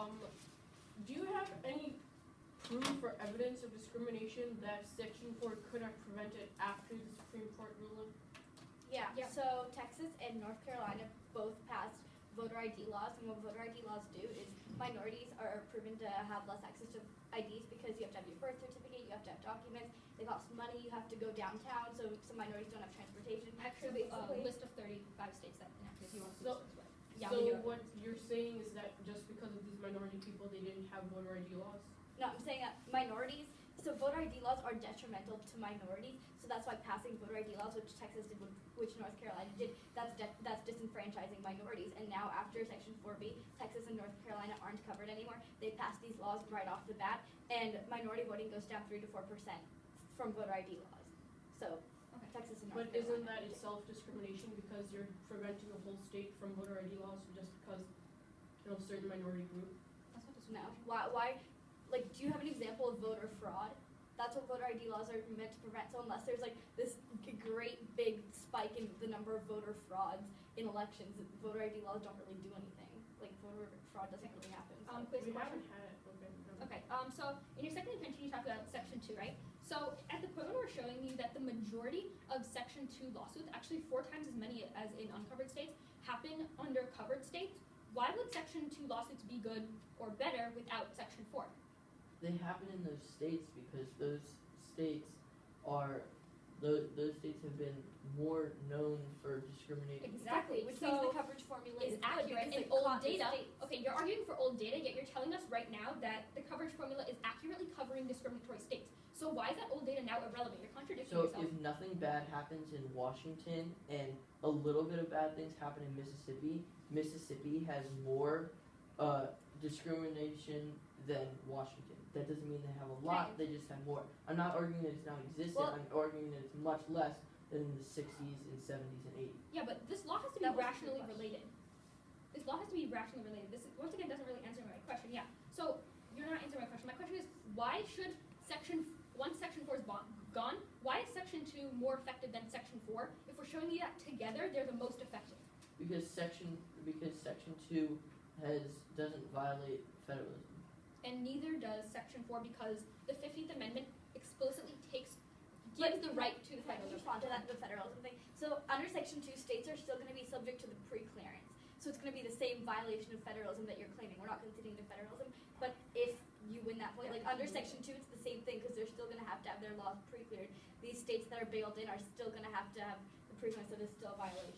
Do you have any proof or evidence of discrimination that Section 4 could have prevented after the Supreme Court ruling? Yeah. Yeah. So Texas and North Carolina both passed voter ID laws, and what voter ID laws do is minorities are proven to have less access to IDs because you have to have your birth certificate, you have to have documents, they cost money, you have to go downtown, so some minorities don't have transportation. Actually, basically, list of 35 states that enacted you want to So- list as well. Yeah, So we do. what you're saying is that just because of these minority people, they didn't have voter ID laws? No, I'm saying that minorities, so voter ID laws are detrimental to minorities, so that's why passing voter ID laws, which Texas did, which North Carolina did, that's disenfranchising minorities. And now after Section 4B, Texas and North Carolina aren't covered anymore. They passed these laws right off the bat, and minority voting goes down 3 to 4% from voter ID laws. So Okay. Texas and North But Carolina. isn't that itself discrimination because you're preventing a whole state from voter ID laws just because, certain minority group? That's not No. discrimination. Why? Like, do you have an example of voter fraud? That's what voter ID laws are meant to prevent. So unless there's like this great big spike in the number of voter frauds in elections, voter ID laws don't really do anything. Like, voter fraud doesn't really happen. So. Quiz We question. haven't had it. Okay. Okay, so in your second intention, you talked about Section 2, right? So at the point when we're showing you that the majority of Section 2 lawsuits, actually 4 times as many as in uncovered states, happen under covered states, why would Section 2 lawsuits be good or better without Section 4? They happen in those states because those states are those states have been more known for discriminating. Exactly. Which So means the coverage formula is good accurate because and it old caught the data. states. Okay, you're arguing for old data, yet you're telling us right now that the coverage formula is accurately covering discriminatory states. So why is that old data now irrelevant? You're contradicting So yourself. if nothing bad happens in Washington and a little bit of bad things happen in Mississippi, Mississippi has more discrimination than Washington. That doesn't mean they have a lot, Okay. they just have more. I'm not arguing that it's non-existent, Well- I'm arguing that it's much less than in the 60s and 70s and 80s. Yeah, but this law has to be That wasn't rationally the question. related. This law has to be rationally related. This, once again, doesn't really answer my question. Yeah. So you're not answering my question. My question is, why should once Section 4 is gone, why is Section 2 more effective than Section 4? If we're showing you that together, they're the most effective. Because Section 2 doesn't violate federalism. And neither does Section 4 because the 15th Amendment explicitly gives But the right to the If I can federal respond to that, the federalism thing. So under Section 2, states are still going to be subject to the pre-clearance. So it's going to be the same violation of federalism that you're claiming. We're not conceding to federalism, but if you win that point, like under Section 2, it's the same thing because they're still going to have their laws pre-cleared. These states that are bailed in are still going to have the pre-clearance, so there's still a violation.